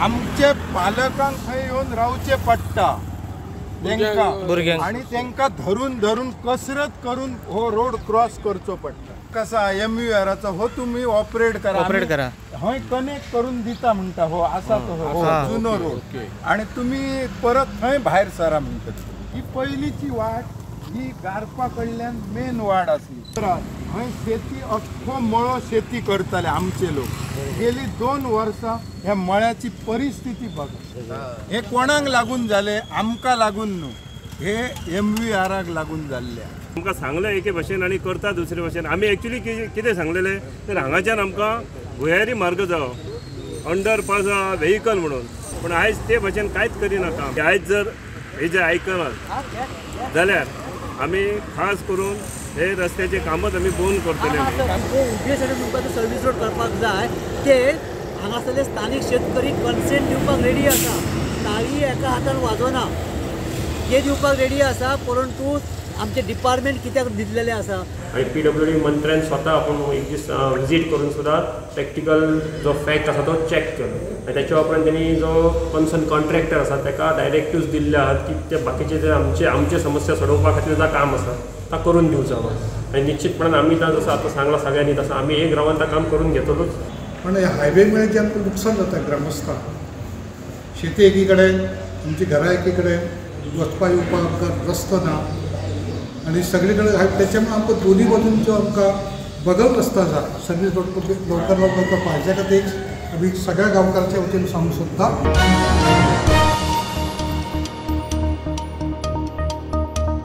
आमचे पालकांक थंय येवन रावचे पडटा तेंका आणि तेंका धरून धरून कसरत करून हो रोड क्रॉस करचो पडटा कसा MURचा हो तुम्ही ऑपरेट करा हय कनेक्ट करून दिता म्हणटा हो असा तो हो जुनो रोड आणि तुम्ही परत थंय भायर सरा म्हणटा ही पहिलीची वाट ही गारपा कडल्यान मेन वाट आसली हय शेती अख्खो मळो शेती करताले आमचे लोक गेली 2 वर्सां ह्या मळ्याची परिस्थिती बघा हे कोणाक लागून जाले आमकां लागून न्हू हे MURाक लागून जाल्ले आमकां सांगलें एके भाशेन आनी करता दुसरे भाशेन आमी एक्चुअली कितें सांगलेलें तर हांगाच्यान आमकां भुयारी मार्ग जावो अंडरपास व्हेहिकल म्हणून पण आयज ते भाशेन कांयच करिनाका आयज जर हे जे आयकनात जाल्यार आमी खास करून हे रस्त्याचे कामच आमी बंद करतले सर्वीस रोड करपाक जाय ते हांगासरले स्थानिक शेतकरी कन्सेंट दिवपाक रेडी आसा ताळी एका हातान वाजोना ते दिवपाक रेडी आसा परंतु आमचे डिपार्टमेंट कित्याक दिल्लेले आसा आणि PWD मंत्र्यान स्वता आपण एक दीस विजीट करून सुद्धा प्रॅक्टिकल जो फॅक्ट आसा तो चॅक केलो आणि त्याच्या उपरांत त्यांनी जो कन्सर्न कॉन्ट्रॅक्टर आसा ताका डायरेक्टिव्स दिल्ले आहात की ते बाकीचे जे आमचे समस्या सोडोवपा खातीर जो काम आसा तो करून दिवचो आणि निश्चितपणान आमी जसं आता सांगला सगळ्यांनी तसं आमी एक रावान ते काम करून घेतलोच पण हायवे मुळे जे आमकां नुकसान जाता ग्रामस्थांक शेती एकी कडेन आमची घरां एकी कडेन वचपा येवपाक आमकां रस्तो ना आणि सगळीकडे त्याच्यामुळे आमकां दोन्ही बाजूंचो आमकां बगल रस्तो आसा सर्वीस रोड लवकर पाहिजे खातीर आमी सगळ्या गांवकारांच्या वतीन सांगूंक सोदता